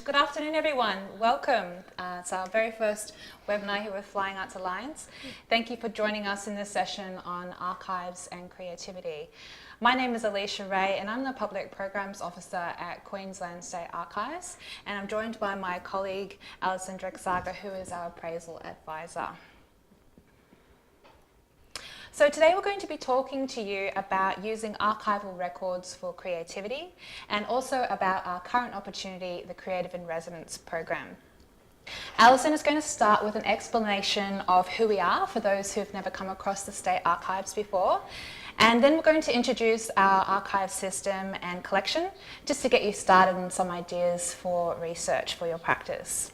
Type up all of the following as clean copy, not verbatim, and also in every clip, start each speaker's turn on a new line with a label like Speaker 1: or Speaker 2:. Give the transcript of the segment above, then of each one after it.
Speaker 1: Good afternoon, everyone. Welcome. It's our very first webinar here with Flying Arts Alliance. Thank you for joining us in this session on archives and creativity. My name is Alicia Ray and I'm the Public Programs Officer at Queensland State Archives, and I'm joined by my colleague Alison Drexager, who is our appraisal advisor. So today we're going to be talking to you about using archival records for creativity, and also about our current opportunity, the Creative in Residence program. Alison is going to start with an explanation of who we are for those who've never come across the State Archives before, and then we're going to introduce our archive system and collection just to get you started on some ideas for research for your practice.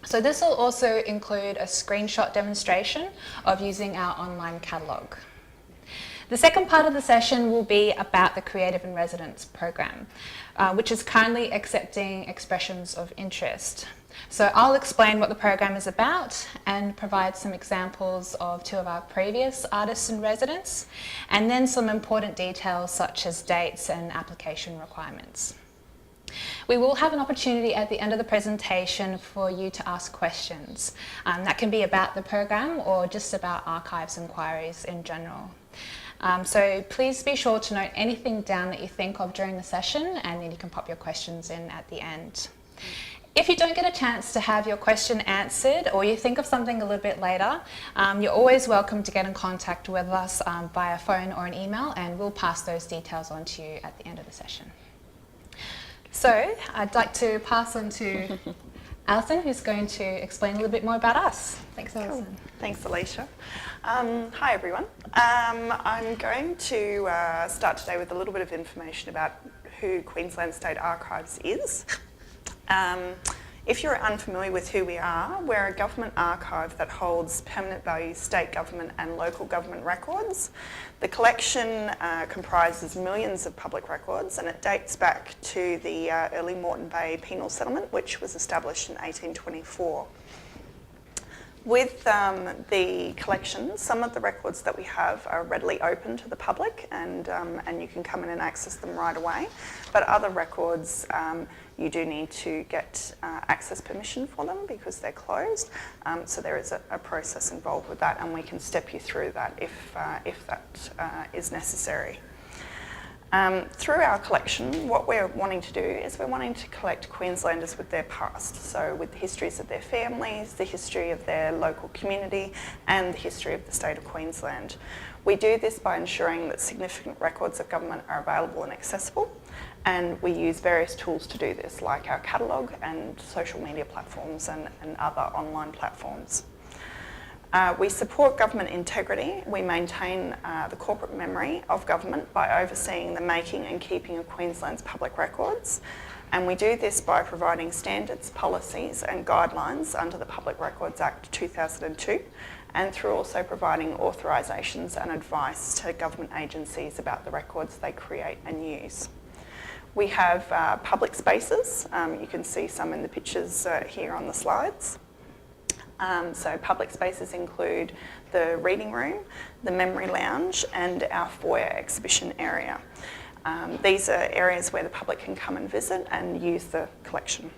Speaker 1: So this will also include a screenshot demonstration of using our online catalogue. The second part of the session will be about the Creative in Residence program, which is currently accepting expressions of interest. So I'll explain what the program is about and provide some examples of two of our previous artists in residence, and then some important details such as dates and application requirements. We will have an opportunity at the end of the presentation for you to ask questions. That can be about the program or just about archives inquiries in general. So please be sure to note anything down that you think of during the session, and then you can pop your questions in at the end. If you don't get a chance to have your question answered, or you think of something a little bit later, you're always welcome to get in contact with us via phone or an email, and we'll pass those details on to you at the end of the session. So I'd like to pass on to Alison, who's going to explain a little bit more about us. Thanks, Alison.
Speaker 2: Cool. Thanks, Alicia. Hi, everyone. I'm going to start today with a little bit of information about who Queensland State Archives is. If you're unfamiliar with who we are, we're a government archive that holds permanent value state government and local government records. The collection comprises millions of public records, and it dates back to the early Moreton Bay penal settlement, which was established in 1824. With the collection, some of the records that we have are readily open to the public, and you can come in and access them right away. But other records, you do need to get access permission for them because they're closed. So there is a process involved with that, and we can step you through that if that is necessary. Through our collection, what we're wanting to do is we're wanting to collect Queenslanders with their past, so with the histories of their families, the history of their local community, and the history of the state of Queensland. We do this by ensuring that significant records of government are available and accessible, and we use various tools to do this, like our catalogue and social media platforms and other online platforms. We support government integrity. We maintain the corporate memory of government by overseeing the making and keeping of Queensland's public records. And we do this by providing standards, policies and guidelines under the Public Records Act 2002, and through also providing authorisations and advice to government agencies about the records they create and use. We have public spaces. You can see some in the pictures here on the slides. So public spaces include the reading room, the memory lounge, and our foyer exhibition area. These are areas where the public can come and visit and use the collection.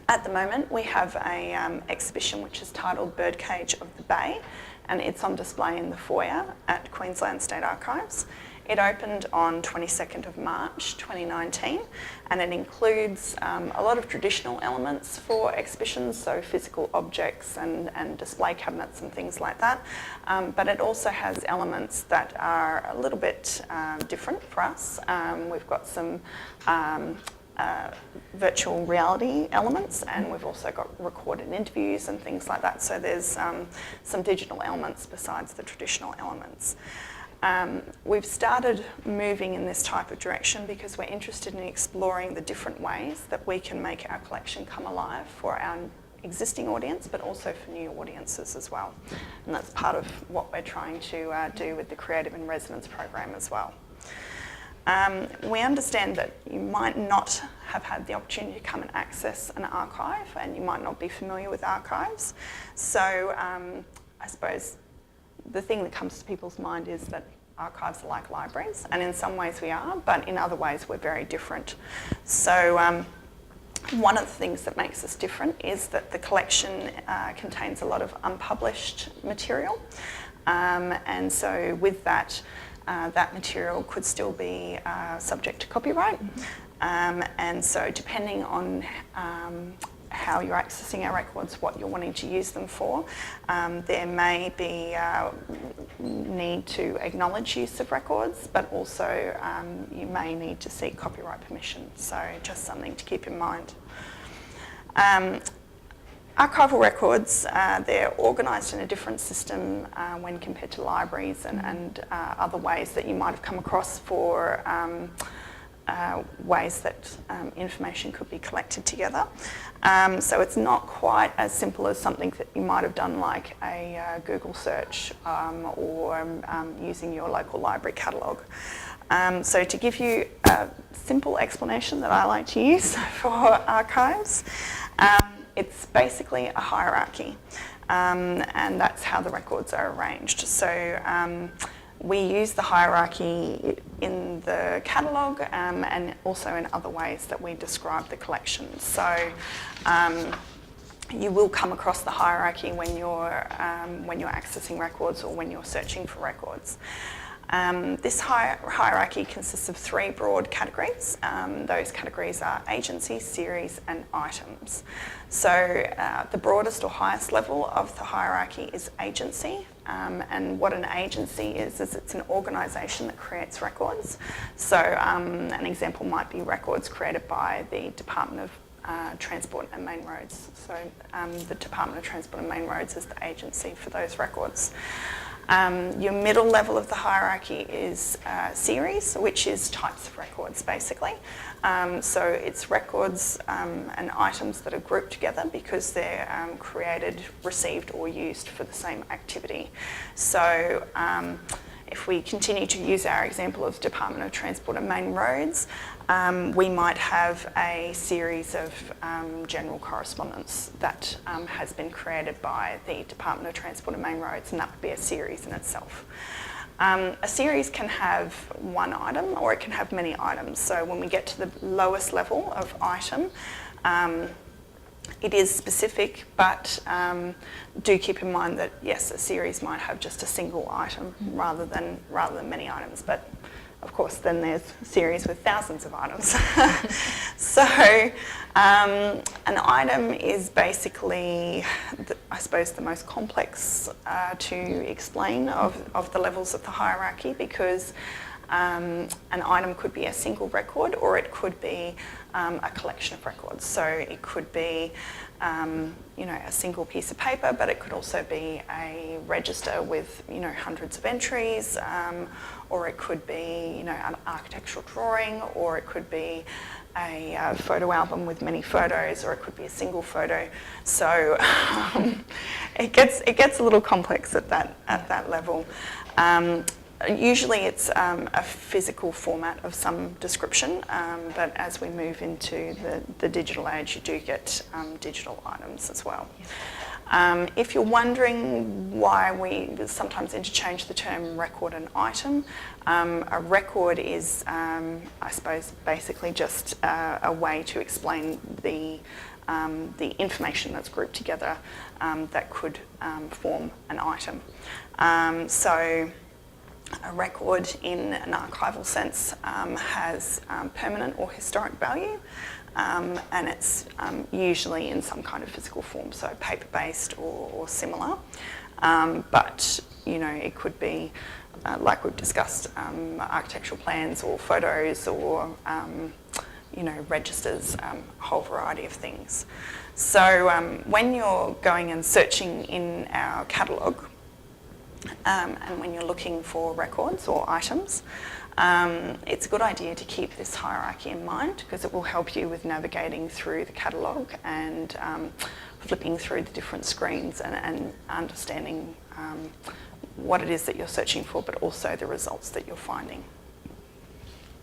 Speaker 2: At the moment, we have an exhibition which is titled Birdcage of the Bay, and it's on display in the foyer at Queensland State Archives. It opened on 22nd of March 2019, and it includes a lot of traditional elements for exhibitions, so physical objects and display cabinets and things like that. But it also has elements that are a little bit different for us. We've got some virtual reality elements, and we've also got recorded interviews and things like that. So there's some digital elements besides the traditional elements. We've started moving in this type of direction because we're interested in exploring the different ways that we can make our collection come alive for our existing audience, but also for new audiences as well. And that's part of what we're trying to do with the Creative in Residence program as well. We understand that you might not have had the opportunity to come and access an archive, and you might not be familiar with archives. So I suppose the thing that comes to people's mind is that archives are like libraries, and in some ways we are, but in other ways we're very different. So One of the things that makes us different is that the collection contains a lot of unpublished material, and so with that, that material could still be subject to copyright, and so depending on how you're accessing our records, what you're wanting to use them for, there may be need to acknowledge use of records, but also you may need to seek copyright permission, so just something to keep in mind. Archival records, they're organised in a different system when compared to libraries and other ways that you might have come across for ways that information could be collected together. So it's not quite as simple as something that you might have done like a Google search or using your local library catalogue. So to give you a simple explanation that I like to use for archives, it's basically a hierarchy, and that's how the records are arranged. So we use the hierarchy in the catalogue and also in other ways that we describe the collection. So you will come across the hierarchy when you're accessing records or when you're searching for records. This hierarchy consists of three broad categories. Those categories are agency, series and items. So the broadest or highest level of the hierarchy is agency. And what an agency is it's an organisation that creates records. So an example might be records created by the Department of Transport and Main Roads. So the Department of Transport and Main Roads is the agency for those records. Your middle level of the hierarchy is series, which is types of records basically. So it's records and items that are grouped together because they're created, received or used for the same activity. So if we continue to use our example of Department of Transport and Main Roads, we might have a series of general correspondence that has been created by the Department of Transport and Main Roads, and that would be a series in itself. A series can have one item or it can have many items. So when we get to the lowest level of item, it is specific, but do keep in mind that yes, a series might have just a single item rather than many items. But of course, then there's series with thousands of items. So an item is basically, I suppose, the most complex to explain of the levels of the hierarchy, because an item could be a single record or it could be a collection of records. So it could be a single piece of paper, but it could also be a register with hundreds of entries, or it could be an architectural drawing, or it could be a photo album with many photos, or it could be a single photo. So it gets a little complex at that level. Usually it's a physical format of some description, but as we move into the digital age, you do get digital items as well. If you're wondering why we sometimes interchange the term record and item, a record is, I suppose, basically just a way to explain the information that's grouped together that could form an item. So a record in an archival sense has permanent or historic value, and it's usually in some kind of physical form, so paper-based or similar. But it could be, like we've discussed, architectural plans or photos or registers, a whole variety of things. So when you're going and searching in our catalogue, and when you're looking for records or items, it's a good idea to keep this hierarchy in mind, because it will help you with navigating through the catalogue and flipping through the different screens and understanding what it is that you're searching for, but also the results that you're finding.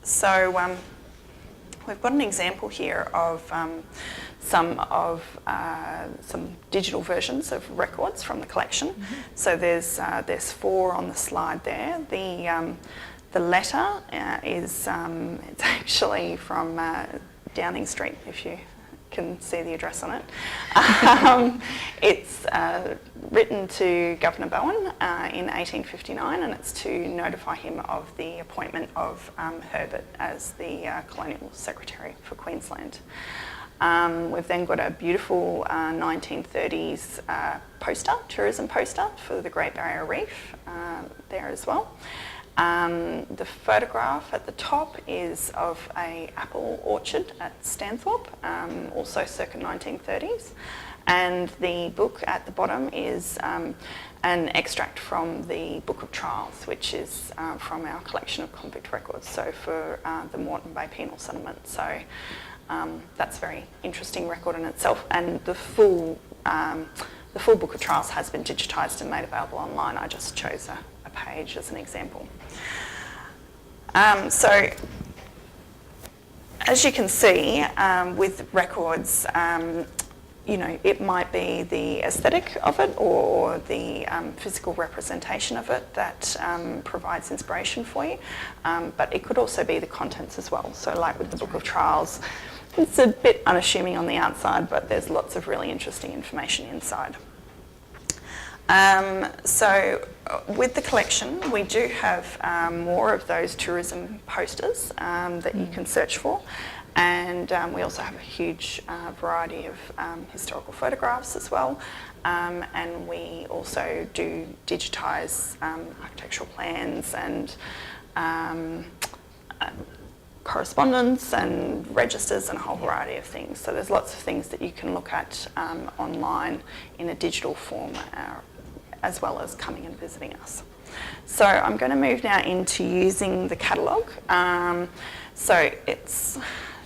Speaker 2: So we've got an example here of some digital versions of records from the collection. Mm-hmm. So there's 4 on the slide there. The letter is it's actually from Downing Street, if you can see the address on it. It's written to Governor Bowen in 1859, and it's to notify him of the appointment of Herbert as the Colonial Secretary for Queensland. We've then got a beautiful 1930s tourism poster for the Great Barrier Reef there as well. The photograph at the top is of an apple orchard at Stanthorpe, also circa 1930s. And the book at the bottom is an extract from the Book of Trials, which is from our collection of convict records, so for the Moreton Bay Penal Settlement. So that's a very interesting record in itself. And the full Book of Trials has been digitised and made available online. I just chose a page as an example. So as you can see with records, you know, it might be the aesthetic of it or the physical representation of it that provides inspiration for you, but it could also be the contents as well. So like with the Book of Trials, it's a bit unassuming on the outside, but there's lots of really interesting information inside. So with the collection, we do have more of those tourism posters that you can search for, and we also have a huge variety of historical photographs as well, and we also do digitise architectural plans and correspondence and registers and a whole variety of things. So there's lots of things that you can look at online in a digital form, as well as coming and visiting us. So I'm going to move now into using the catalogue. So it's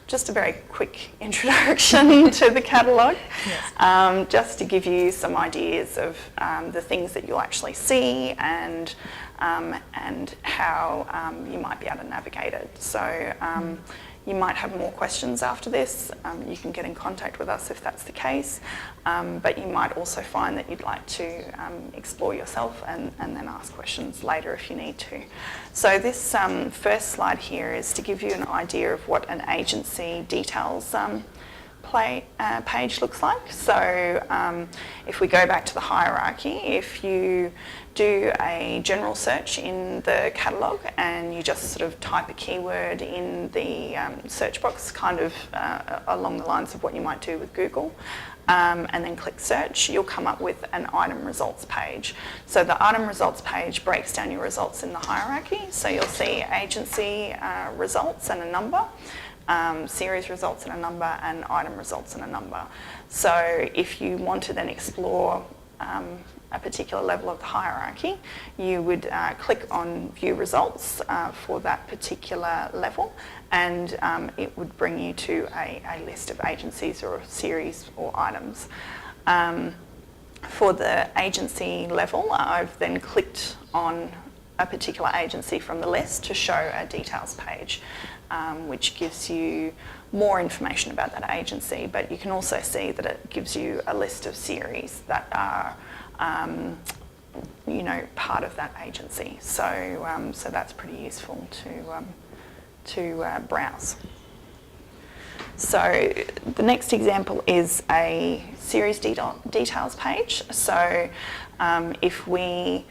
Speaker 2: just a very quick introduction to the catalogue, yes. Just to give you some ideas of the things that you'll actually see and how you might be able to navigate it. So you might have more questions after this. You can get in contact with us if that's the case, but you might also find that you'd like to explore yourself and then ask questions later if you need to. So this first slide here is to give you an idea of what an agency details page looks like. So if we go back to the hierarchy, if you do a general search in the catalogue and you just sort of type a keyword in the search box, kind of along the lines of what you might do with Google, and then click search, you'll come up with an item results page. So the item results page breaks down your results in the hierarchy. So you'll see agency results and a number, series results and a number, and item results and a number. So if you want to then explore a particular level of the hierarchy, you would click on view results for that particular level, and it would bring you to a list of agencies or series or items. For the agency level, I've then clicked on a particular agency from the list to show a details page, which gives you more information about that agency, but you can also see that it gives you a list of series that are you know, part of that agency. So, so that's pretty useful to browse. So the next example is a series details page. So if we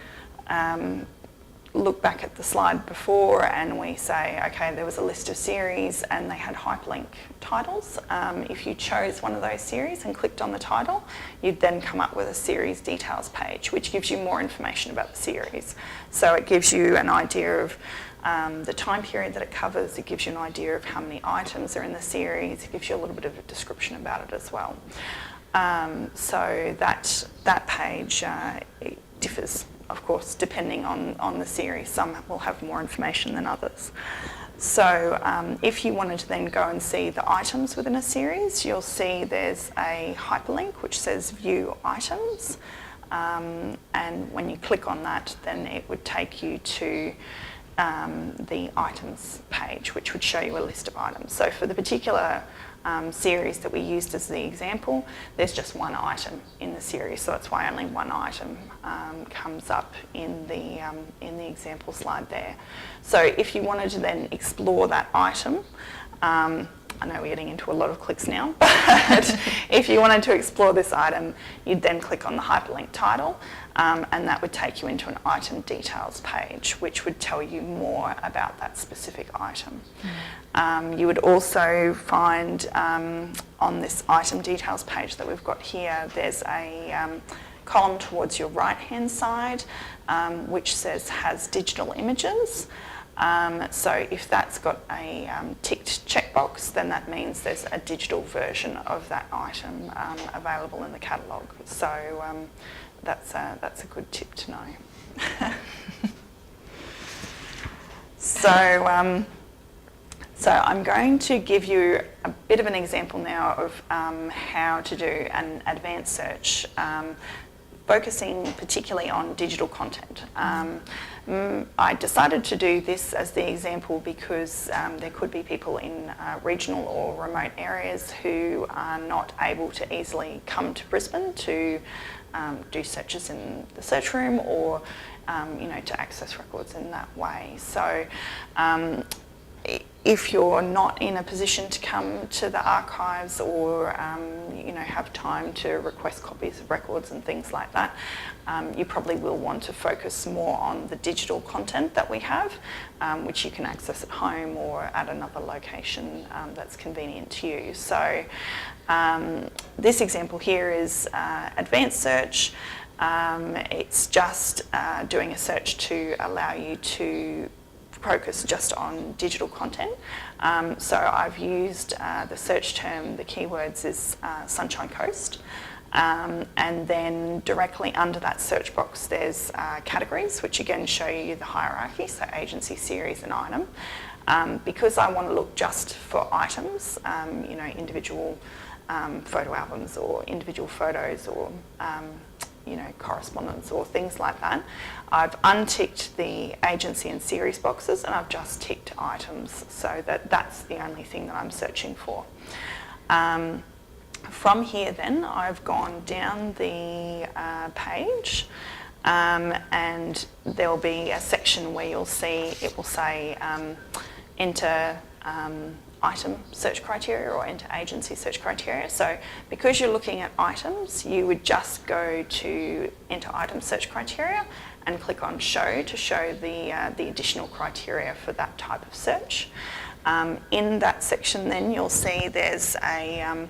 Speaker 2: look back at the slide before and we say, okay, there was a list of series and they had hyperlink titles. If you chose one of those series and clicked on the title, you'd then come up with a series details page, which gives you more information about the series. So it gives you an idea of the time period that it covers, it gives you an idea of how many items are in the series, it gives you a little bit of a description about it as well. So that page it differs, of course, depending on the series. Some will have more information than others. So if you wanted to then go and see the items within a series, you'll see there's a hyperlink which says view items, and when you click on that, then it would take you to the items page, which would show you a list of items. So for the particular series that we used as the example, there's just one item in the series, so that's why only one item comes up in the example slide there. So if you wanted to then explore that item, I know we're getting into a lot of clicks now, but if you wanted to explore this item, you'd then click on the hyperlink title, and that would take you into an item details page, which would tell you more about that specific item. You would also find on this item details page that we've got here, there's a column towards your right-hand side, which says has digital images. So if that's got a ticked checkbox, then that means there's a digital version of that item available in the catalogue. So that's a good tip to know. So I'm going to give you a bit of an example now of how to do an advanced search, focusing particularly on digital content. I decided to do this as the example because there could be people in regional or remote areas who are not able to easily come to Brisbane to do searches in the search room or to access records in that way. So if you're not in a position to come to the archives or have time to request copies of records and things like that, you probably will want to focus more on the digital content that we have, which you can access at home or at another location that's convenient to you. So this example here is advanced search. It's just doing a search to allow you to focus just on digital content. So I've used the search term, the keywords is Sunshine Coast, and then directly under that search box there's categories, which again show you the hierarchy, so agency, series and item. Because I want to look just for items, individual photo albums or individual photos or correspondence or things like that, I've unticked the agency and series boxes and I've just ticked items, so that's the only thing that I'm searching for. From here then, I've gone down the page and there'll be a section where you'll see, it will say enter item search criteria or enter agency search criteria. So because you're looking at items, you would just go to enter item search criteria and click on show to show the additional criteria for that type of search. In that section then you'll see there's a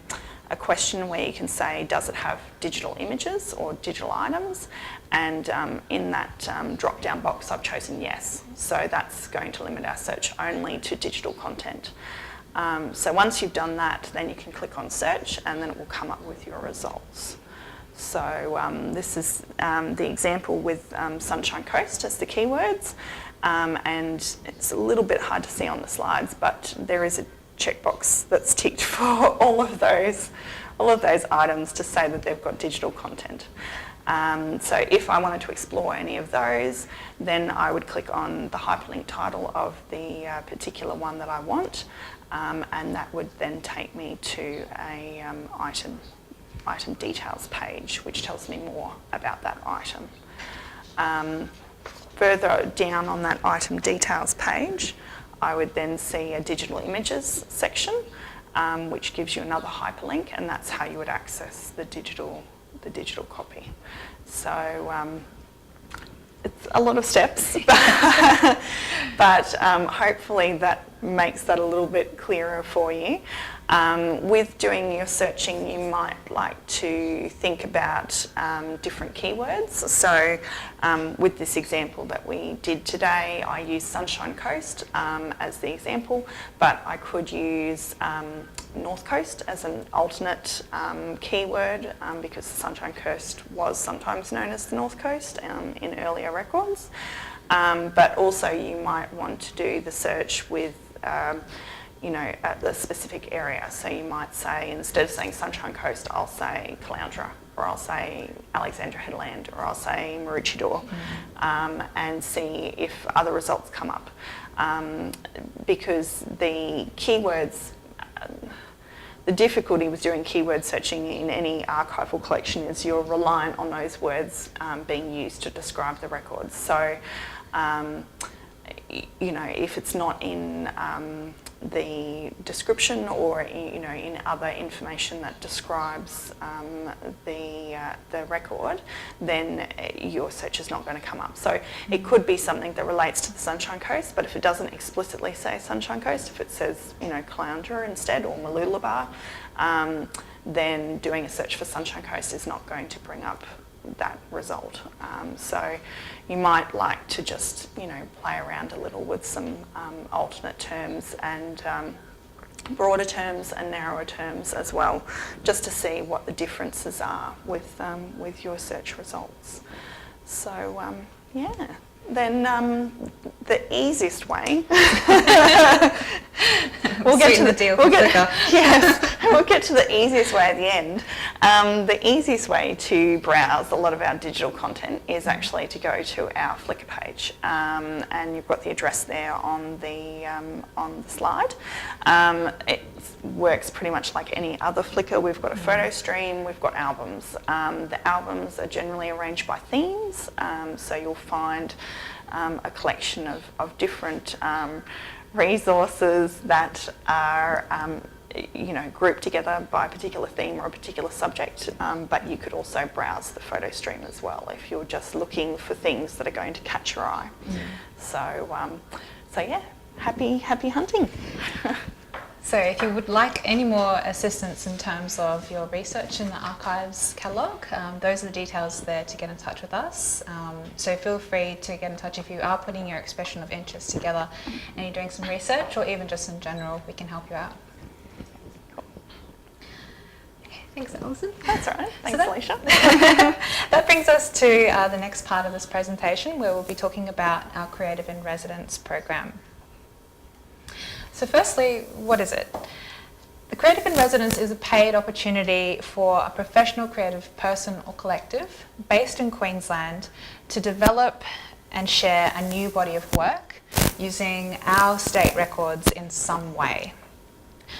Speaker 2: question where you can say, does it have digital images or digital items? And in that drop down box I've chosen yes. So that's going to limit our search only to digital content. So once you've done that, then you can click on search and then it will come up with your results. So this is the example with Sunshine Coast as the keywords, and it's a little bit hard to see on the slides, but there is a checkbox that's ticked for all of those items to say that they've got digital content. So if I wanted to explore any of those, then I would click on the hyperlink title of the particular one that I want, and that would then take me to a item details page, which tells me more about that item. Further down on that item details page, I would then see a digital images section, which gives you another hyperlink, and that's how you would access the digital copy. So it's a lot of steps, but hopefully that makes that a little bit clearer for you. With doing your searching, you might like to think about different keywords. So with this example that we did today, I used Sunshine Coast as the example, but I could use North Coast as an alternate keyword because the Sunshine Coast was sometimes known as the North Coast in earlier records. But also you might want to do the search with at the specific area. So you might say, instead of saying Sunshine Coast, I'll say Caloundra, or I'll say Alexandra Headland, or I'll say Maroochydore, and see if other results come up. Because the keywords, the difficulty with doing keyword searching in any archival collection is you're reliant on those words being used to describe the records. So, if it's not in the description or in other information that describes the record, then your search is not going to come up. So it could be something that relates to the Sunshine Coast, but if it doesn't explicitly say Sunshine Coast, if it says Caloundra instead or Mooloolaba, then doing a search for Sunshine Coast is not going to bring up that result. So you might like to just play around a little with some alternate terms and broader terms and narrower terms as well, just to see what the differences are with your search results. So yeah. Then the easiest way we'll get to the easiest way at the end. The easiest way to browse a lot of our digital content is actually to go to our Flickr page, and you've got the address there on the slide. It works pretty much like any other Flickr. We've got a photo stream, we've got albums. The albums are generally arranged by themes, so you'll find a collection of different resources that are grouped together by a particular theme or a particular subject, but you could also browse the photo stream as well if you're just looking for things that are going to catch your eye. So yeah, happy hunting.
Speaker 1: So if you would like any more assistance in terms of your research in the Archives catalogue, those are the details there to get in touch with us. So feel free to get in touch if you are putting your expression of interest together and you're doing some research, or even just in general, we can help you out. Okay, thanks, Alison.
Speaker 2: That's all right. Thanks, Alicia.
Speaker 1: That brings us to the next part of this presentation, where we'll be talking about our Creative in Residence program. So firstly, what is it? The Creative in Residence is a paid opportunity for a professional creative person or collective based in Queensland to develop and share a new body of work using our state records in some way.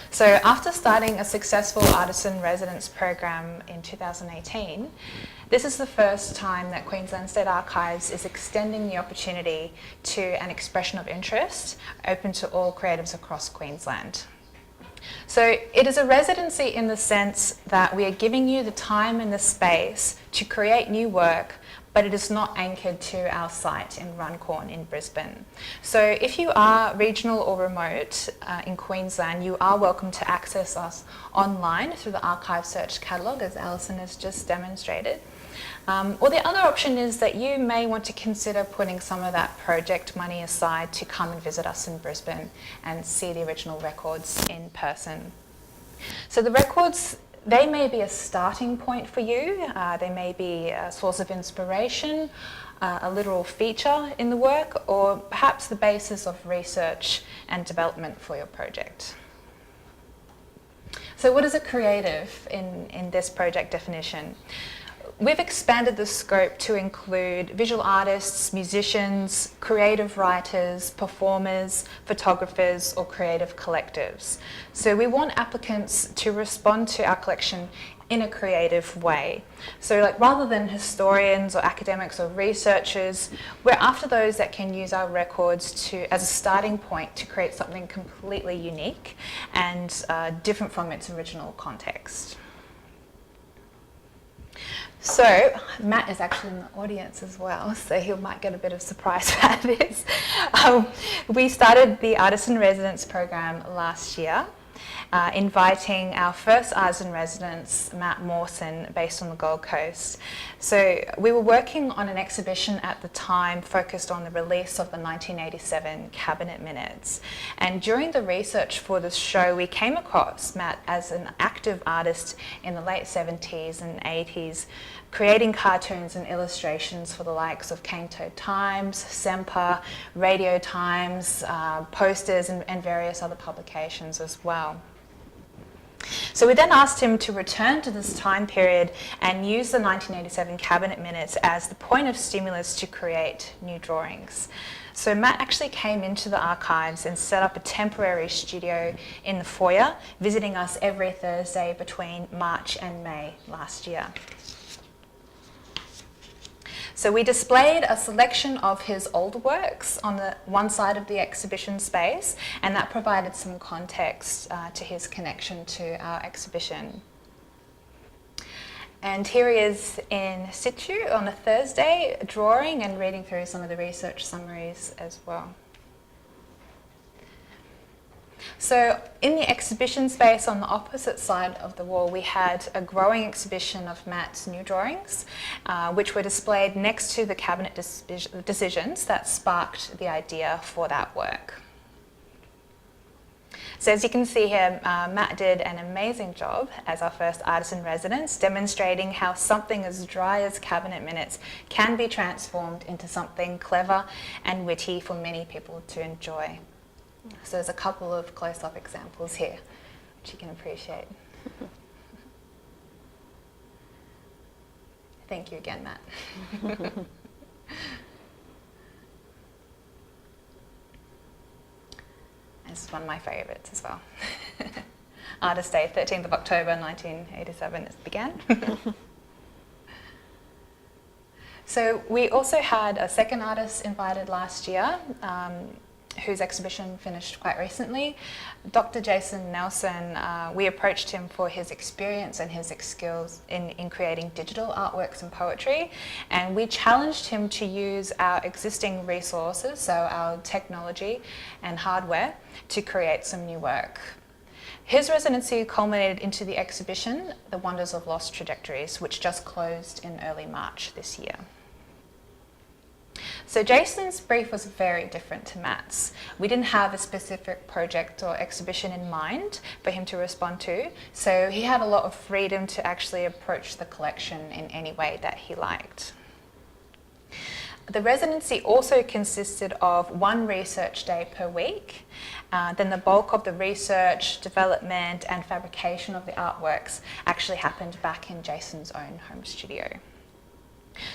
Speaker 1: So after starting a successful artisan residence program in 2018, this is the first time that Queensland State Archives is extending the opportunity to an expression of interest open to all creatives across Queensland. So it is a residency in the sense that we are giving you the time and the space to create new work, but it is not anchored to our site in Runcorn in Brisbane. So if you are regional or remote in Queensland, you are welcome to access us online through the Archive Search Catalogue, as Alison has just demonstrated. Or the other option is that you may want to consider putting some of that project money aside to come and visit us in Brisbane and see the original records in person. So the records, they may be a starting point for you. They may be a source of inspiration, a literal feature in the work, or perhaps the basis of research and development for your project. So what is a creative in this project definition? We've expanded the scope to include visual artists, musicians, creative writers, performers, photographers, or creative collectives. So we want applicants to respond to our collection in a creative way. So rather than historians or academics or researchers, we're after those that can use our records as a starting point to create something completely unique and different from its original context. So Matt is actually in the audience as well, so he might get a bit of surprise about this. We started the Artisan Residence program last year, inviting our first artisan residents, Matt Morrison, based on the Gold Coast. So we were working on an exhibition at the time focused on the release of the 1987 Cabinet Minutes. And during the research for this show, we came across Matt as an active artist in the late 70s and 80s, creating cartoons and illustrations for the likes of Cane Toad Times, Semper, Radio Times, posters and various other publications as well. So we then asked him to return to this time period and use the 1987 Cabinet Minutes as the point of stimulus to create new drawings. So Matt actually came into the archives and set up a temporary studio in the foyer, visiting us every Thursday between March and May last year. So we displayed a selection of his older works on the one side of the exhibition space, and that provided some context to his connection to our exhibition. And here he is in situ on a Thursday, drawing and reading through some of the research summaries as well. So in the exhibition space on the opposite side of the wall, we had a growing exhibition of Matt's new drawings, which were displayed next to the cabinet decisions that sparked the idea for that work. So as you can see here, Matt did an amazing job as our first artist in residence, demonstrating how something as dry as cabinet minutes can be transformed into something clever and witty for many people to enjoy. So there's a couple of close-up examples here, which you can appreciate. Thank you again, Matt. This is one of my favourites as well. Artist Day, 13th of October 1987 it began. So we also had a second artist invited last year, whose exhibition finished quite recently. Dr. Jason Nelson, we approached him for his experience and his skills in creating digital artworks and poetry, and we challenged him to use our existing resources, so our technology and hardware, to create some new work. His residency culminated into the exhibition, The Wonders of Lost Trajectories, which just closed in early March this year. So Jason's brief was very different to Matt's. We didn't have a specific project or exhibition in mind for him to respond to, so he had a lot of freedom to actually approach the collection in any way that he liked. The residency also consisted of one research day per week. Then the bulk of the research, development and fabrication of the artworks actually happened back in Jason's own home studio.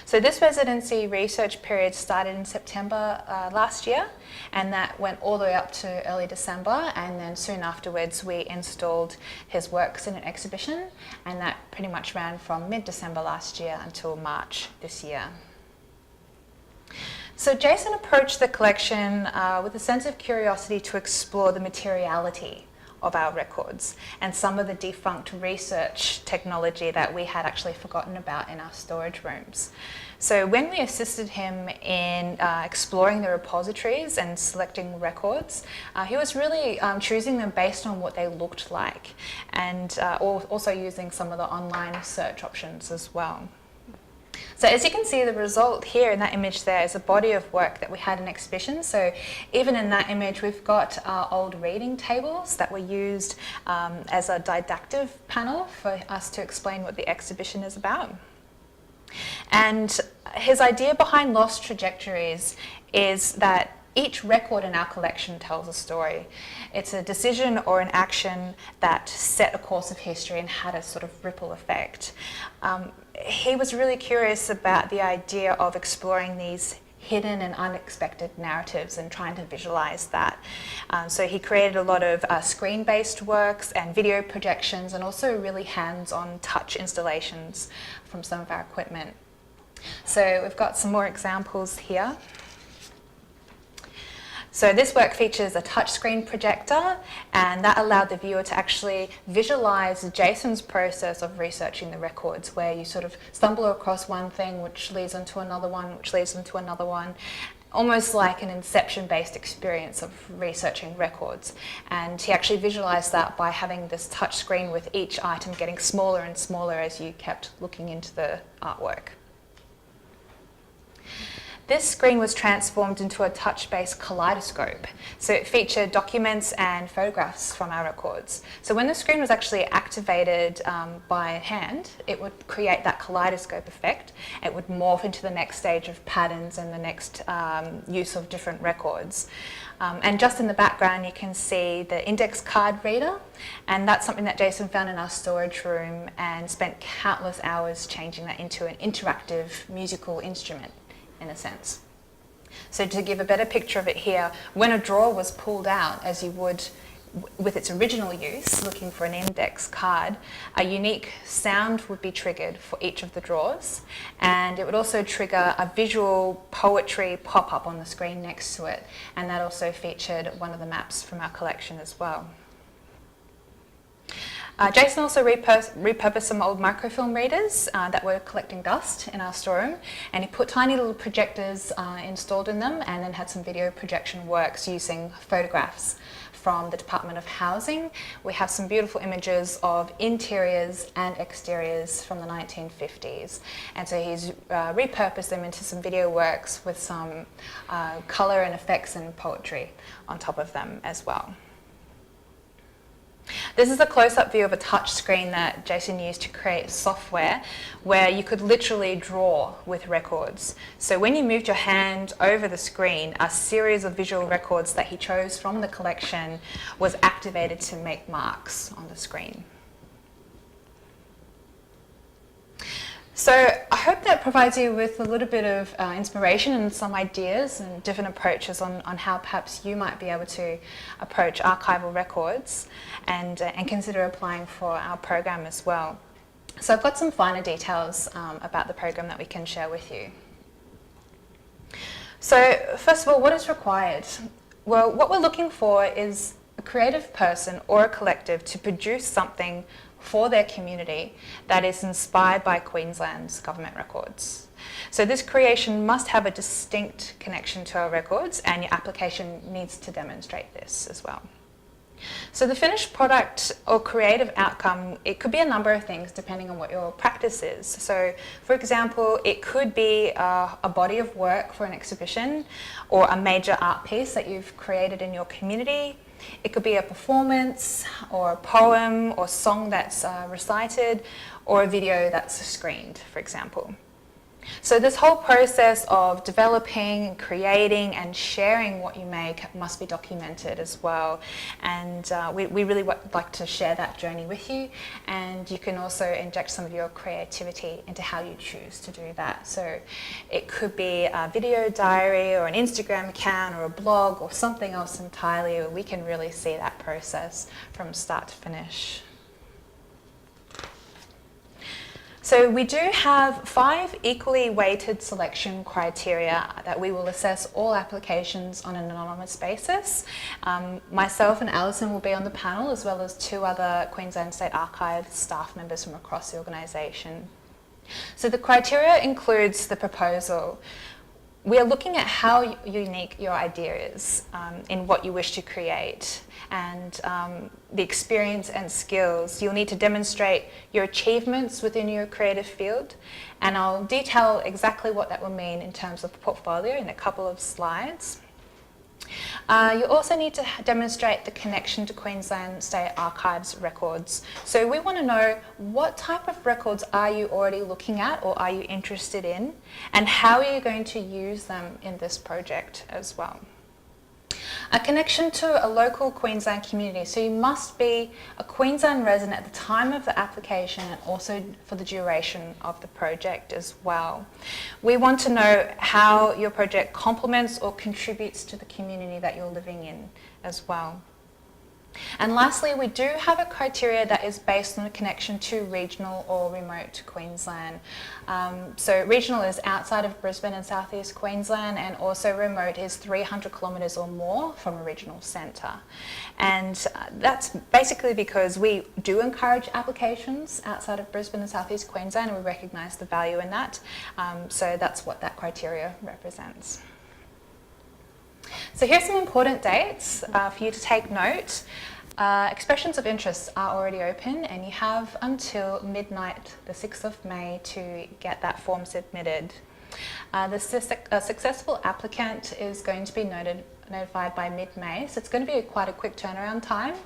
Speaker 1: So this residency research period started in September last year, and that went all the way up to early December, and then soon afterwards we installed his works in an exhibition, and that pretty much ran from mid-December last year until March this year. So Jason approached the collection with a sense of curiosity to explore the materiality of our records and some of the defunct research technology that we had actually forgotten about in our storage rooms. So when we assisted him in exploring the repositories and selecting records, he was really choosing them based on what they looked like, and also using some of the online search options as well. So as you can see, the result here in that image there is a body of work that we had in exhibition. So even in that image, we've got our old reading tables that were used as a didactic panel for us to explain what the exhibition is about. And his idea behind Lost Trajectories is that each record in our collection tells a story. It's a decision or an action that set a course of history and had a sort of ripple effect. He was really curious about the idea of exploring these hidden and unexpected narratives and trying to visualize that. So he created a lot of screen-based works and video projections, and also really hands-on touch installations from some of our equipment. So we've got some more examples here. So this work features a touchscreen projector, and that allowed the viewer to actually visualize Jason's process of researching the records, where you sort of stumble across one thing which leads into another one, which leads into another one, almost like an inception-based experience of researching records. And he actually visualized that by having this touchscreen with each item getting smaller and smaller as you kept looking into the artwork. This screen was transformed into a touch-based kaleidoscope. So it featured documents and photographs from our records. So when the screen was actually activated by hand, it would create that kaleidoscope effect. It would morph into the next stage of patterns and the next use of different records. And just in the background, you can see the index card reader, and that's something that Jason found in our storage room and spent countless hours changing that into an interactive musical instrument, in a sense. So to give a better picture of it here, when a drawer was pulled out, as you would with its original use, looking for an index card, a unique sound would be triggered for each of the drawers, and it would also trigger a visual poetry pop-up on the screen next to it, and that also featured one of the maps from our collection as well. Jason also repurposed some old microfilm readers that were collecting dust in our storeroom, and he put tiny little projectors installed in them, and then had some video projection works using photographs from the Department of Housing. We have some beautiful images of interiors and exteriors from the 1950s, and so he's repurposed them into some video works with some colour and effects and poetry on top of them as well. This is a close-up view of a touch screen that Jason used to create software where you could literally draw with records. So when you moved your hand over the screen, a series of visual records that he chose from the collection was activated to make marks on the screen. So I hope that provides you with a little bit of inspiration and some ideas and different approaches on how perhaps you might be able to approach archival records and consider applying for our program as well. So I've got some finer details about the program that we can share with you. So first of all, what is required? Well, what we're looking for is a creative person or a collective to produce something for their community that is inspired by Queensland's government records. So this creation must have a distinct connection to our records, and your application needs to demonstrate this as well. So the finished product or creative outcome, it could be a number of things depending on what your practice is. So for example, it could be a body of work for an exhibition or a major art piece that you've created in your community. It could be a performance or a poem or song that's recited, or a video that's screened, for example. So this whole process of developing, creating and sharing what you make must be documented as well, and we really like to share that journey with you, and you can also inject some of your creativity into how you choose to do that. So it could be a video diary or an Instagram account or a blog or something else entirely, where we can really see that process from start to finish. So we do have 5 equally weighted selection criteria that we will assess all applications on an anonymous basis. Myself and Alison will be on the panel, as well as 2 other Queensland State Archives staff members from across the organisation. So the criteria includes the proposal. We are looking at how unique your idea is in what you wish to create, and the experience and skills. You'll need to demonstrate your achievements within your creative field, and I'll detail exactly what that will mean in terms of portfolio in a couple of slides. You also need to demonstrate the connection to Queensland State Archives records. So we want to know, what type of records are you already looking at or are you interested in, and how are you going to use them in this project as well. A connection to a local Queensland community. So you must be a Queensland resident at the time of the application and also for the duration of the project as well. We want to know how your project complements or contributes to the community that you're living in as well. And lastly, we do have a criteria that is based on a connection to regional or remote Queensland. So regional is outside of Brisbane and southeast Queensland, and also remote is 300 kilometres or more from a regional centre. And that's basically because we do encourage applications outside of Brisbane and southeast Queensland, and we recognise the value in that. So that's what that criteria represents. So here's some important dates for you to take note. Expressions of interest are already open, and you have until midnight, the 6th of May, to get that form submitted. The successful applicant is going to be notified by mid-May, so it's going to be quite a quick turnaround time,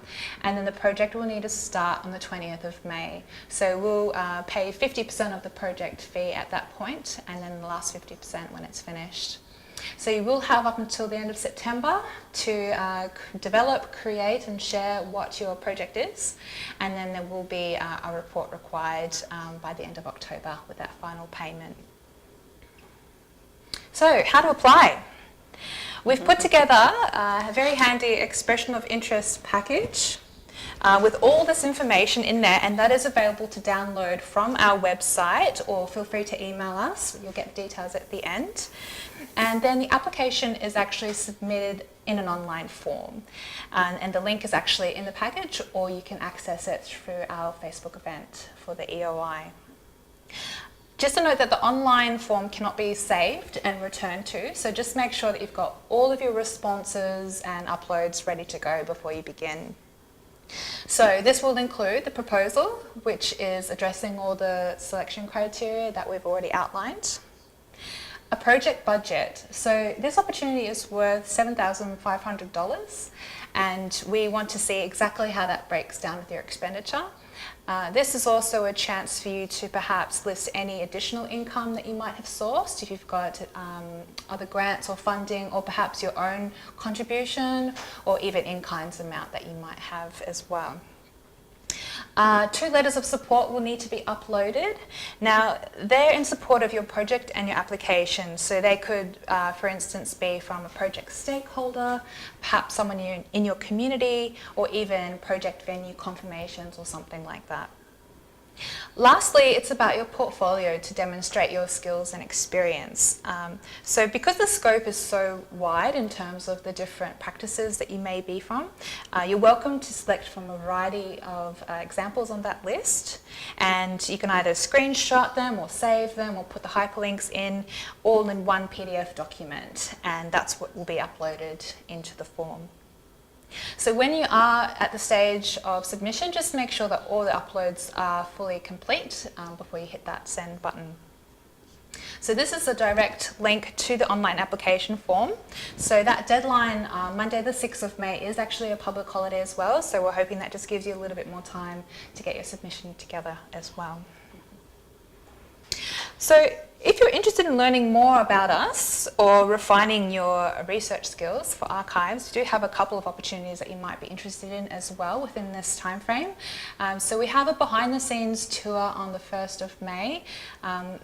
Speaker 1: and then the project will need to start on the 20th of May. So we'll pay 50% of the project fee at that point, and then the last 50% when it's finished. So you will have up until the end of September to develop, create and share what your project is, and then there will be a report required by the end of October with that final payment. So how to apply? We've put together a very handy expression of interest package with all this information in there, and that is available to download from our website, or feel free to email us. You'll get details at the end. And then the application is actually submitted in an online form, and the link is actually in the package, or you can access it through our Facebook event for the EOI. Just a note that the online form cannot be saved and returned to, so just make sure that you've got all of your responses and uploads ready to go before you begin. So this will include the proposal, which is addressing all the selection criteria that we've already outlined. A project budget. So this opportunity is worth $7,500, and we want to see exactly how that breaks down with your expenditure. This is also a chance for you to perhaps list any additional income that you might have sourced if you've got other grants or funding, or perhaps your own contribution, or even in-kinds amount that you might have as well. 2 letters of support will need to be uploaded. Now, they're in support of your project and your application, so they could, for instance, be from a project stakeholder, perhaps someone in your community, or even project venue confirmations or something like that. Lastly, it's about your portfolio to demonstrate your skills and experience. So because the scope is so wide in terms of the different practices that you may be from, you're welcome to select from a variety of examples on that list, and you can either screenshot them or save them or put the hyperlinks in, all in one PDF document, and that's what will be uploaded into the form. So when you are at the stage of submission, just make sure that all the uploads are fully complete before you hit that send button. So this is a direct link to the online application form. So that deadline, Monday the 6th of May, is actually a public holiday as well, so we're hoping that just gives you a little bit more time to get your submission together as well. So if you're interested in learning more about us or refining your research skills for archives, we do have a couple of opportunities that you might be interested in as well within this time frame. So we have a behind the scenes tour on the 1st of May,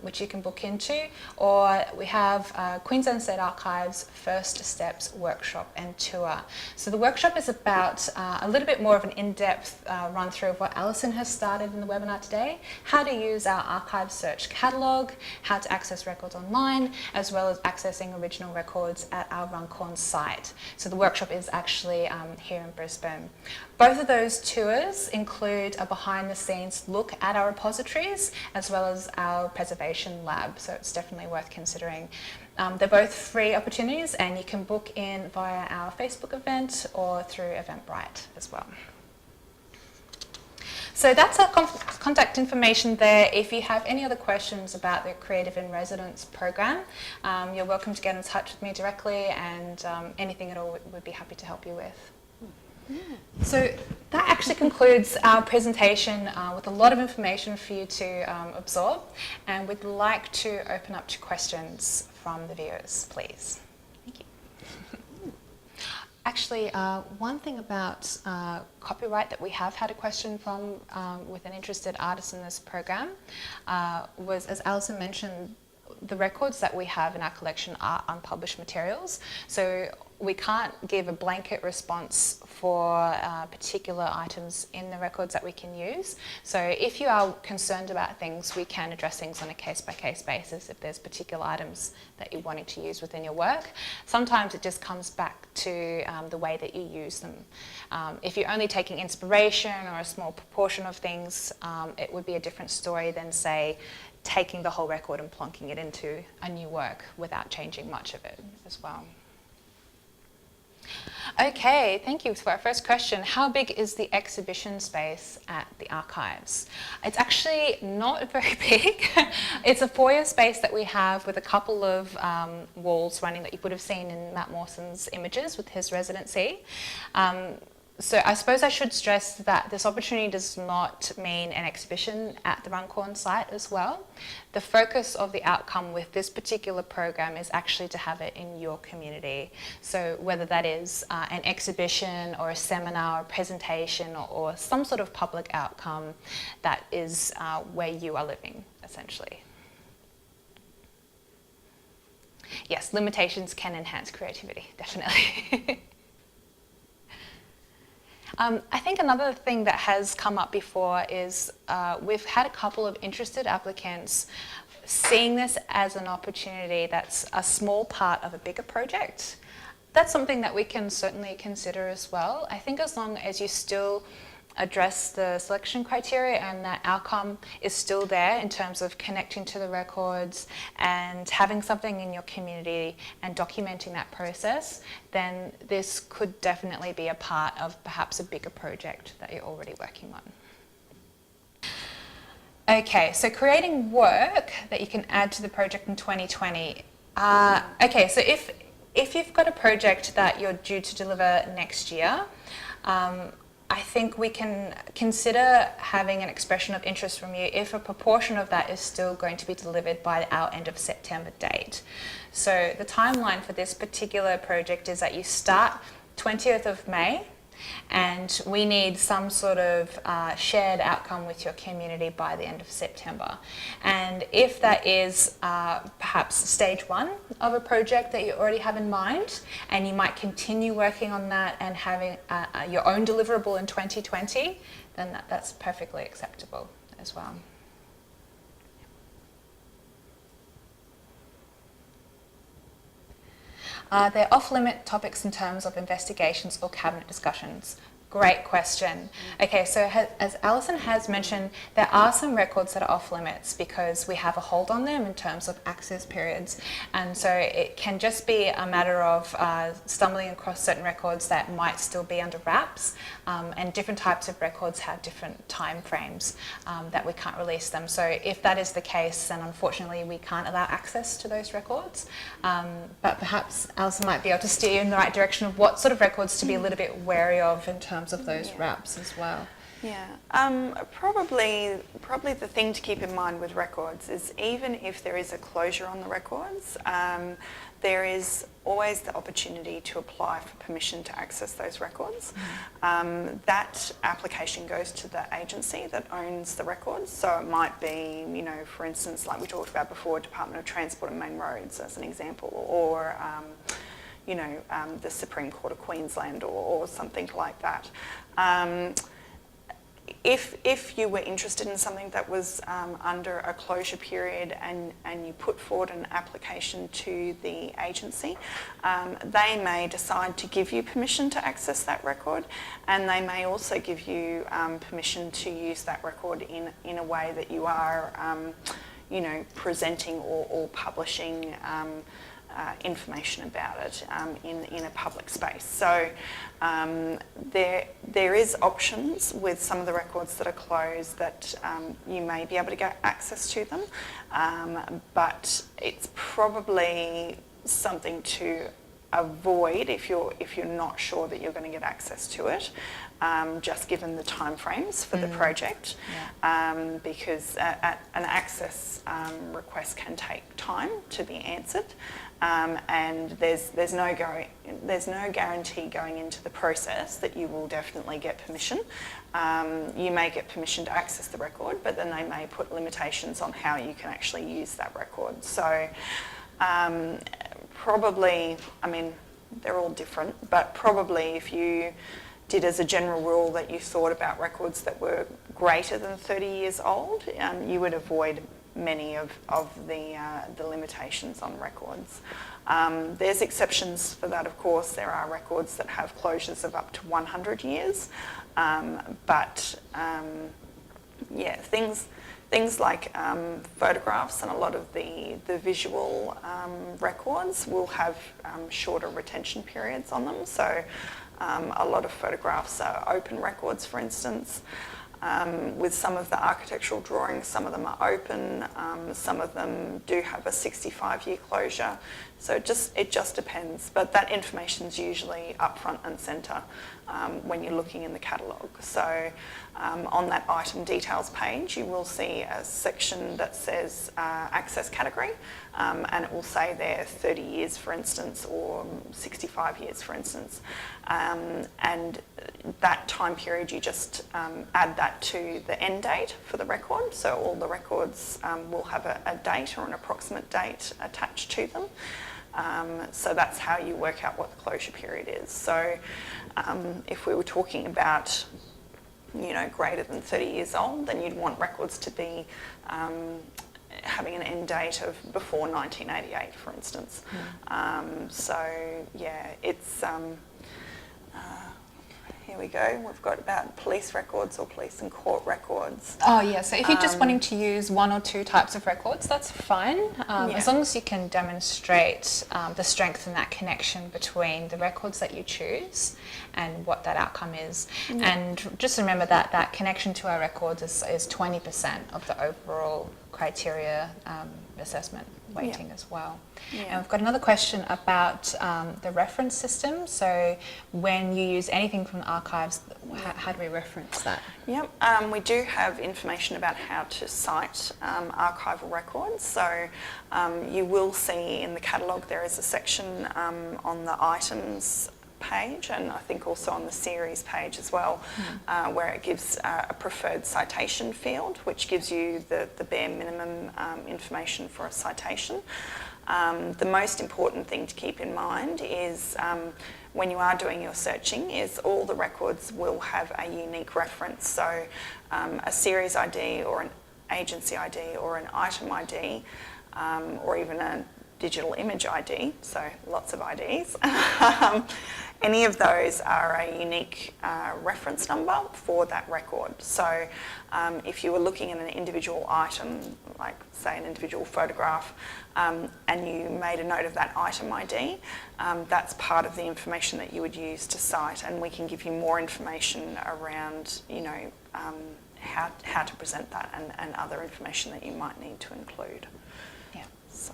Speaker 1: which you can book into, or we have Queensland State Archives First Steps workshop and tour. So the workshop is about a little bit more of an in-depth run through of what Alison has started in the webinar today, how to use our archive search catalogue, how to access records online, as well as accessing original records at our Runcorn site. So the workshop is actually here in Brisbane. Both of those tours include a behind the scenes look at our repositories as well as our preservation lab, so it's definitely worth considering. They're both free opportunities, and you can book in via our Facebook event or through Eventbrite as well. So that's our contact information there. If you have any other questions about the Creative in Residence program, you're welcome to get in touch with me directly, and anything at all we'd be happy to help you with. So that actually concludes our presentation with a lot of information for you to absorb, and we'd like to open up to questions from the viewers, please. Thank you. Actually, one thing about copyright that we have had a question from with an interested artist in this program was, as Alison mentioned, the records that we have in our collection are unpublished materials, so we can't give a blanket response for particular items in the records that we can use. So if you are concerned about things, we can address things on a case-by-case basis if there's particular items that you're wanting to use within your work. Sometimes it just comes back to the way that you use them. If you're only taking inspiration or a small proportion of things, it would be a different story than, say, taking the whole record and plonking it into a new work without changing much of it as well. Okay, thank you. For our first question, how big is the exhibition space at the archives? It's actually not very big. It's a foyer space that we have with a couple of walls running that you would have seen in Matt Morrison's images with his residency. So I suppose I should stress that this opportunity does not mean an exhibition at the Runcorn site as well. The focus of the outcome with this particular program is actually to have it in your community. So whether that is an exhibition or a seminar or presentation or some sort of public outcome that is where you are living, essentially. yes, limitations can enhance creativity, definitely. I think another thing that has come up before is we've had a couple of interested applicants seeing this as an opportunity that's a small part of a bigger project. That's something that we can certainly consider as well. I think as long as you still address the selection criteria and that outcome is still there in terms of connecting to the records and having something in your community and documenting that process, then this could definitely be a part of perhaps a bigger project that you're already working on. Okay, so creating work that you can add to the project in 2020. Okay, so if you've got a project that you're due to deliver next year, I think we can consider having an expression of interest from you if a proportion of that is still going to be delivered by our end of September date. So the timeline for this particular project is that you start 20th of May, and we need some sort of shared outcome with your community by the end of September. And if that is perhaps stage one of a project that you already have in mind, and you might continue working on that and having your own deliverable in 2020, then that's perfectly acceptable as well. They're off-limit topics in terms of investigations or cabinet discussions. Great question. Okay, so as Alison has mentioned, there are some records that are off limits because we have a hold on them in terms of access periods. And so it can just be a matter of stumbling across certain records that might still be under wraps, and different types of records have different time frames that we can't release them. So if that is the case, then unfortunately we can't allow access to those records. But perhaps Alison might be able to steer you in the right direction of what sort of records to be a little bit wary of in terms of those wraps as well.
Speaker 2: Yeah, probably the thing to keep in mind with records is even if there is a closure on the records, there is always the opportunity to apply for permission to access those records. That application goes to the agency that owns the records. So it might be, you know, for instance, like we talked about before, Department of Transport and Main Roads as an example, or you know, the Supreme Court of Queensland or something like that. If you were interested in something that was under a closure period and you put forward an application to the agency, they may decide to give you permission to access that record, and they may also give you permission to use that record in a way that you are, you know, presenting or publishing information about it in a public space. So there is options with some of the records that are closed that you may be able to get access to them, but it's probably something to avoid if you're not sure that you're going to get access to it, just given the timeframes for the project, because an access request can take time to be answered. And there's no guarantee going into the process that you will definitely get permission. You may get permission to access the record, but then they may put limitations on how you can actually use that record. So probably, I mean, they're all different, but probably if you did as a general rule that you thought about records that were greater than 30 years old, you would avoid many of the limitations on records. There's exceptions for that, of course. There are records that have closures of up to 100 years, but yeah, things like photographs and a lot of the visual records will have shorter retention periods on them. So a lot of photographs are open records, for instance. With some of the architectural drawings, some of them are open, some of them do have a 65-year closure. So it just depends. But that information's usually up front and centre when you're looking in the catalogue. So on that item details page, you will see a section that says access category, and it will say there 30 years, for instance, or 65 years, for instance. And that time period, you just add that to the end date for the record. So all the records will have a date or an approximate date attached to them. So that's how you work out what the closure period is. So if we were talking about, you know, greater than 30 years old, then you'd want records to be having an end date of before 1988, for instance. So yeah, it's here we go. We've got about police records or police and court records.
Speaker 1: Oh yeah, so if you're just wanting to use one or two types of records, that's fine, as long as you can demonstrate the strength and that connection between the records that you choose and what that outcome is. And just remember that that connection to our records is 20% of the overall criteria assessment weighting as well. And we've got another question about the reference system. So when you use anything from the archives, how do we reference that?
Speaker 2: Yep, we do have information about how to cite archival records. So you will see in the catalogue there is a section on the items page, and I think also on the series page as well, where it gives a preferred citation field, which gives you the bare minimum information for a citation. The most important thing to keep in mind is when you are doing your searching is all the records will have a unique reference. So a series ID or an agency ID or an item ID or even a digital image ID, so lots of IDs. Any of those are a unique reference number for that record. So if you were looking at an individual item, like say an individual photograph, and you made a note of that item ID, that's part of the information that you would use to cite, and we can give you more information around, you know, how to present that and other information that you might need to include.
Speaker 1: Yeah.
Speaker 2: So.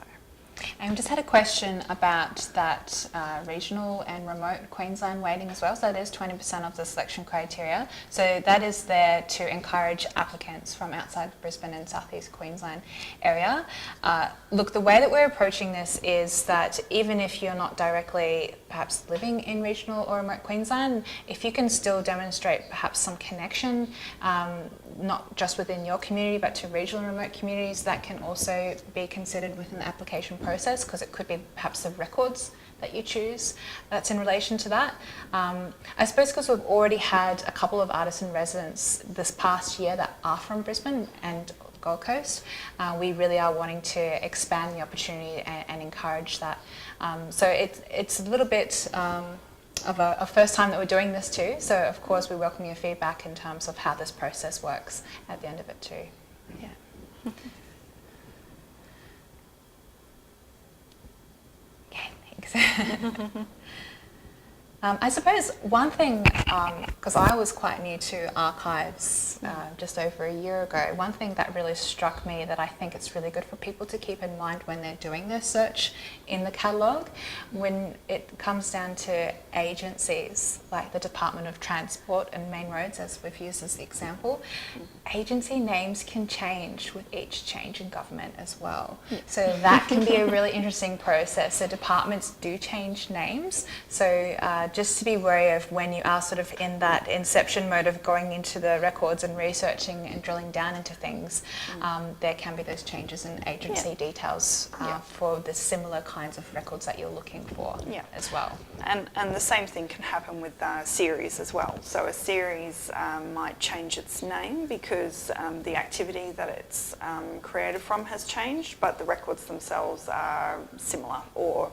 Speaker 1: And we just had a question about that regional and remote Queensland weighting as well. So that is 20% of the selection criteria. So that is there to encourage applicants from outside Brisbane and southeast Queensland area. Look, the way that we're approaching this is that even if you're not directly perhaps living in regional or remote Queensland, if you can still demonstrate perhaps some connection, not just within your community but to regional and remote communities, that can also be considered within the application process, because it could be perhaps the records that you choose that's in relation to that. I suppose because we've already had a couple of artists in residence this past year that are from Brisbane and Gold Coast, we really are wanting to expand the opportunity and encourage that. So it's a little bit of a first time that we're doing this too, so of course we welcome your feedback in terms of how this process works at the end of it too. Yeah. Okay, thanks. I suppose one thing, because I was quite new to archives just over a year ago, one thing that really struck me that I think it's really good for people to keep in mind when they're doing their search in the catalogue, when it comes down to agencies like the Department of Transport and Main Roads, as we've used as the example, agency names can change with each change in government as well. So that can be a really interesting process. So departments do change names. So just to be wary of when you are sort of in that inception mode of going into the records and researching and drilling down into things, there can be those changes in agency details for the similar kinds of records that you're looking for as well.
Speaker 2: And the same thing can happen with series as well. So a series might change its name because the activity that it's created from has changed, but the records themselves are similar, or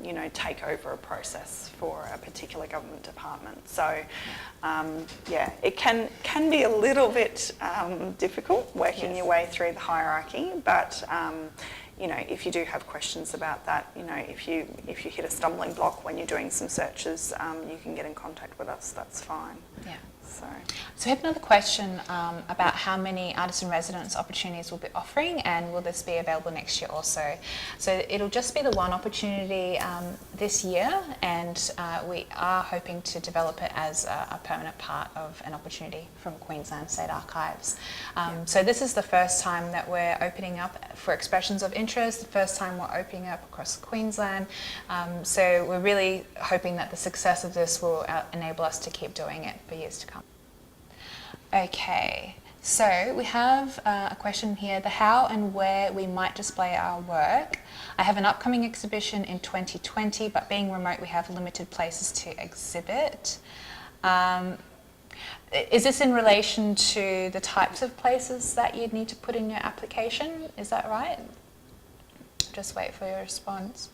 Speaker 2: you know, take over a process for a particular government department. So yeah, it can be a little bit difficult working your way through the hierarchy, but you know, if you do have questions about that, you know, if you hit a stumbling block when you're doing some searches, you can get in contact with us. That's fine.
Speaker 1: Yeah.
Speaker 2: So
Speaker 1: we have another question about how many artist in residence opportunities we'll be offering, and will this be available next year also. So it'll just be the one opportunity this year, and we are hoping to develop it as a permanent part of an opportunity from Queensland State Archives. So this is the first time that we're opening up for expressions of interest, the first time we're opening up across Queensland. So we're really hoping that the success of this will enable us to keep doing it for years to come. Okay, So we have a question here, the how and where we might display our work. I have an upcoming exhibition in 2020, but being remote, we have limited places to exhibit. Is this in relation to the types of places that you'd need to put in your application? Is that right? Just wait for your response.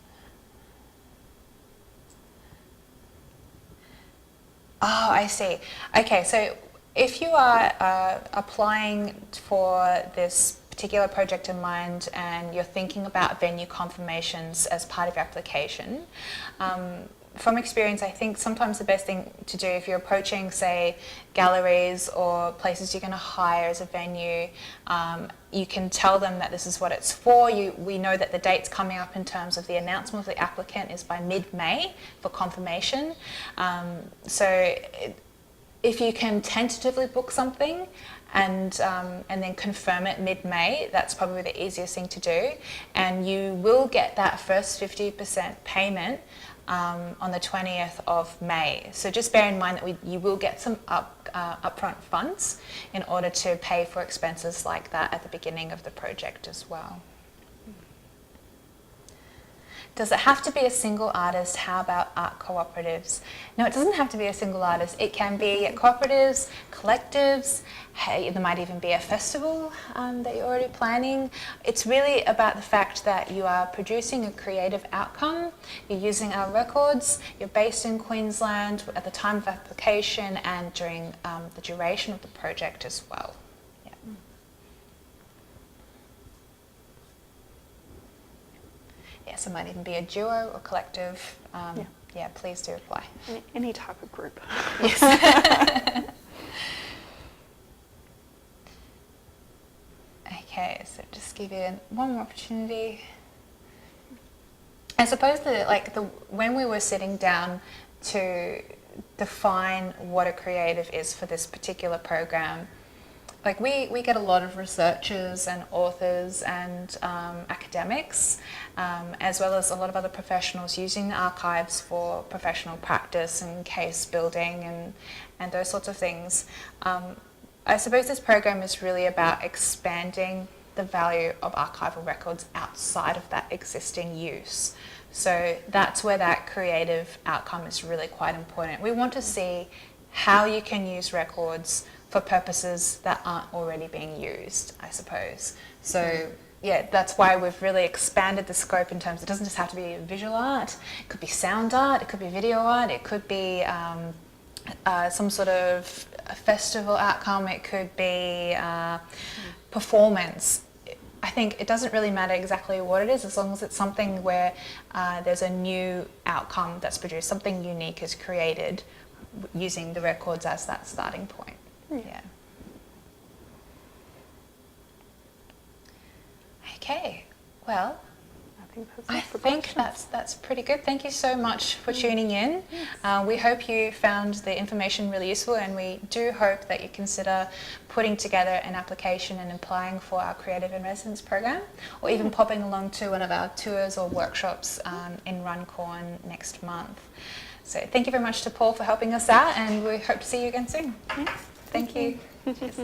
Speaker 1: Oh, I see. Okay, so if you are applying for this particular project in mind and you're thinking about venue confirmations as part of your application, from experience, I think sometimes the best thing to do if you're approaching, say, galleries or places you're going to hire as a venue, you can tell them that this is what it's for. We know that the date's coming up in terms of the announcement of the applicant is by mid-May for confirmation. If you can tentatively book something and then confirm it mid-May, that's probably the easiest thing to do. And you will get that first 50% payment on the 20th of May. So just bear in mind that you will get some upfront funds in order to pay for expenses like that at the beginning of the project as well. Does it have to be a single artist? How about art cooperatives? No, it doesn't have to be a single artist. It can be cooperatives, collectives. Hey, there might even be a festival that you're already planning. It's really about the fact that you are producing a creative outcome. You're using our records. You're based in Queensland at the time of application and during the duration of the project as well. Yes, it might even be a duo or collective. Yeah, please do apply.
Speaker 2: Any type of group.
Speaker 1: Yes. Okay, so just give you one more opportunity. I suppose that when we were sitting down to define what a creative is for this particular program, we get a lot of researchers and authors and academics, as well as a lot of other professionals using the archives for professional practice and case building and those sorts of things. I suppose this program is really about expanding the value of archival records outside of that existing use. So that's where that creative outcome is really quite important. We want to see how you can use records for purposes that aren't already being used, I suppose. So yeah, that's why we've really expanded the scope in terms, it doesn't just have to be visual art, it could be sound art, it could be video art, it could be some sort of a festival outcome, it could be performance. I think it doesn't really matter exactly what it is, as long as it's something where there's a new outcome that's produced, something unique is created using the records as that starting point. Yeah. Okay, well, I think that's pretty good. Thank you so much for tuning in. We hope you found the information really useful, and we do hope that you consider putting together an application and applying for our Creative in Residence program, or even popping along to one of our tours or workshops in Runcorn next month. So thank you very much to Paul for helping us out, and we hope to see you again soon. Thank you. Cheers.